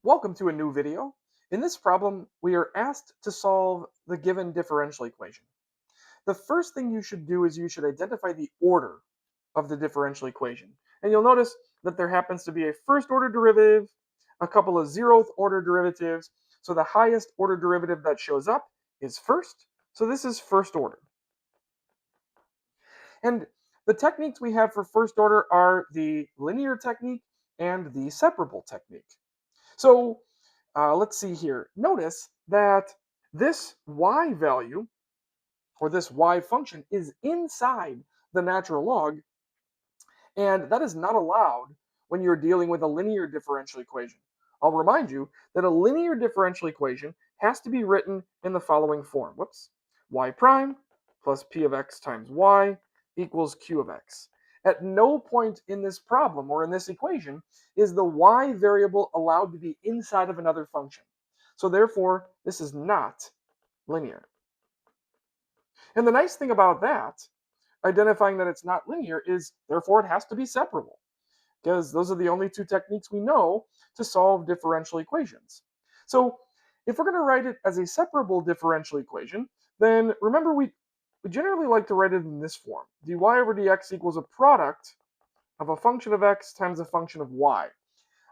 Welcome to a new video. In this problem, we are asked to solve the given differential equation. The first thing you should do is you should identify the order of the differential equation. And you'll notice that there happens to be a first order derivative, a couple of zeroth order derivatives. So the highest order derivative that shows up is first. So this is first order. And the techniques we have for first order are the linear technique and the separable technique. So let's see here. Notice that this y value, or this y function, is inside the natural log, and that is not allowed when you're dealing with a linear differential equation. I'll remind you that a linear differential equation has to be written in the following form. Whoops. Y prime plus p of x times y equals q of x. At no point in this problem or in this equation is the y variable allowed to be inside of another function. So therefore, this is not linear. And the nice thing about that, identifying that it's not linear, is therefore it has to be separable, because those are the only two techniques we know to solve differential equations. So if we're going to write it as a separable differential equation, then remember we generally like to write it in this form. dy over dx equals a product of a function of x times a function of y.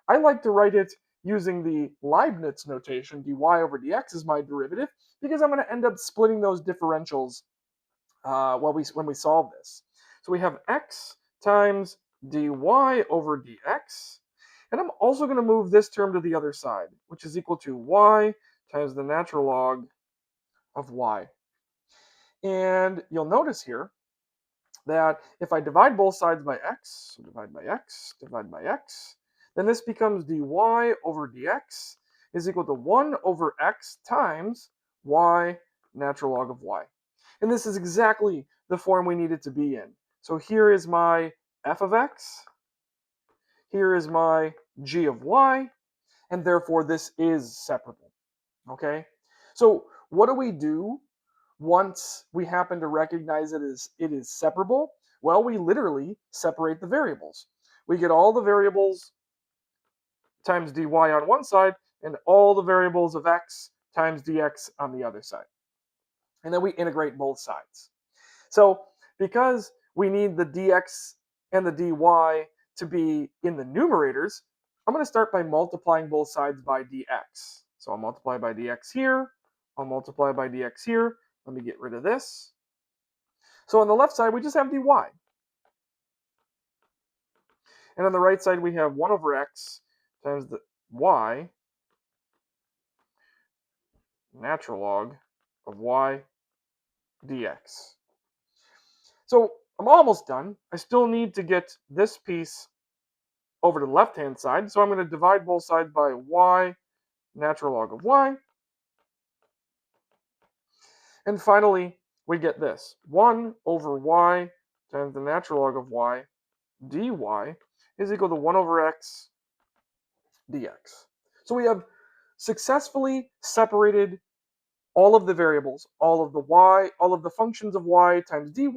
I like to write it using the Leibniz notation. Dy over dx is my derivative, because I'm going to end up splitting those differentials when we solve this. So we have x times dy over dx. And I'm also going to move this term to the other side, which is equal to y times the natural log of y. And you'll notice here that if I divide both sides by x, so divide by x, then this becomes dy over dx is equal to 1 over x times y natural log of y. And this is exactly the form we need it to be in. So here is my f of x, here is my g of y, and therefore this is separable. Okay? So what do we do once we happen to recognize it is separable? Well, we literally separate the variables. We get all the variables times dy on one side and all the variables of x times dx on the other side. And then we integrate both sides. So because we need the dx and the dy to be in the numerators, I'm going to start by multiplying both sides by dx. So I'll multiply by dx here, I'll multiply by dx here. Let me get rid of this. So on the left side, we just have dy. And on the right side, we have 1 over x times the y, natural log of y dx. So I'm almost done. I still need to get this piece over to the left-hand side. So I'm going to divide both sides by y, natural log of y. And finally, we get this. 1 over y times the natural log of y dy is equal to 1 over x dx. So we have successfully separated all of the variables, all of the functions of y times dy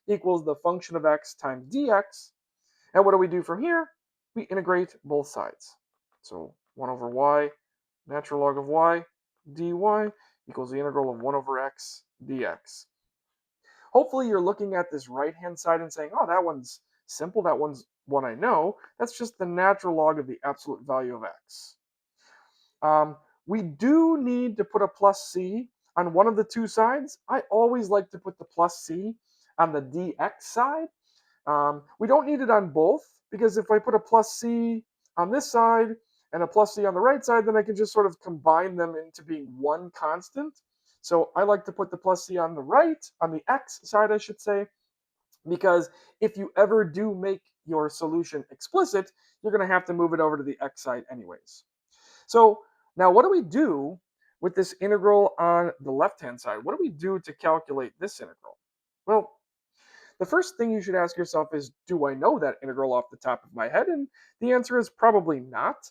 equals the function of x times dx. And what do we do from here? We integrate both sides. So 1 over y, natural log of y dy equals the integral of 1 over x dx. Hopefully you're looking at this right-hand side and saying, oh, that one's simple, that one's one I know. That's just the natural log of the absolute value of x. We do need to put a plus c on one of the two sides. I always like to put the plus c on the dx side. We don't need it on both, because if I put a plus c on this side and a plus c on the right side, then I can just sort of combine them into being one constant. So I like to put the plus c on the right, on the x side, I should say, because if you ever do make your solution explicit, you're going to have to move it over to the x side anyways. So now what do we do with this integral on the left-hand side? What do we do to calculate this integral? Well, the first thing you should ask yourself is, do I know that integral off the top of my head? And the answer is probably not.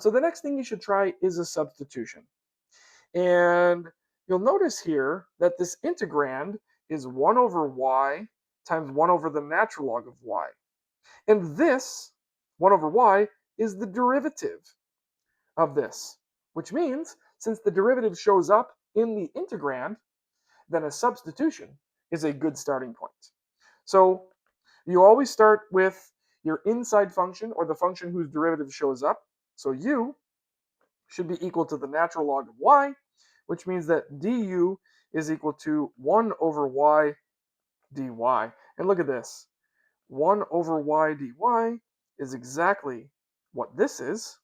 So the next thing you should try is a substitution. And you'll notice here that this integrand is 1 over y times 1 over the natural log of y. And this, 1 over y, is the derivative of this, which means since the derivative shows up in the integrand, then a substitution is a good starting point. So you always start with your inside function, or the function whose derivative shows up. So u should be equal to the natural log of y, which means that du is equal to 1 over y dy. And look at this. 1 over y dy is exactly what this is.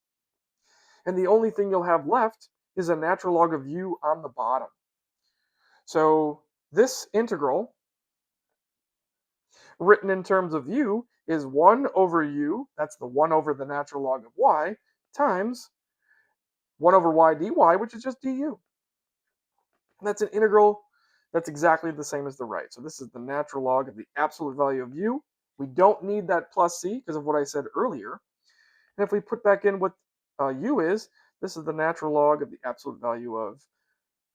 And the only thing you'll have left is a natural log of u on the bottom. So this integral, written in terms of u, is 1 over u, that's the 1 over the natural log of y, times 1 over y dy, which is just du. And that's an integral that's exactly the same as the right. So this is the natural log of the absolute value of u. We don't need that plus c because of what I said earlier. And if we put back in what u is, this is the natural log of the absolute value of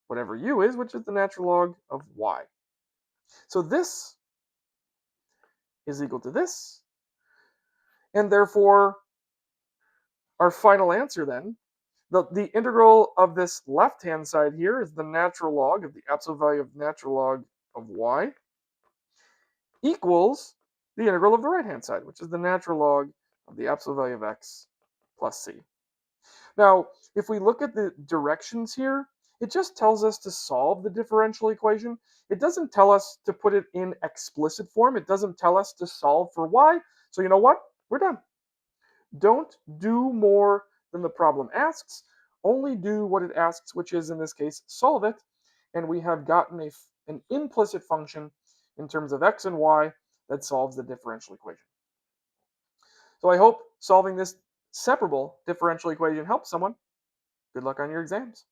whatever u is, which is the natural log of y. So this is equal to this. And therefore, our final answer then, the integral of this left-hand side here is the natural log of the absolute value of natural log of y equals the integral of the right-hand side, which is the natural log of the absolute value of x plus c. Now, if we look at the directions here, it just tells us to solve the differential equation. It doesn't tell us to put it in explicit form. It doesn't tell us to solve for y. So you know what? We're done. Don't do more than the problem asks. Only do what it asks, which is, in this case, solve it. And we have gotten an implicit function in terms of x and y that solves the differential equation. So I hope solving this separable differential equation helps someone. Good luck on your exams.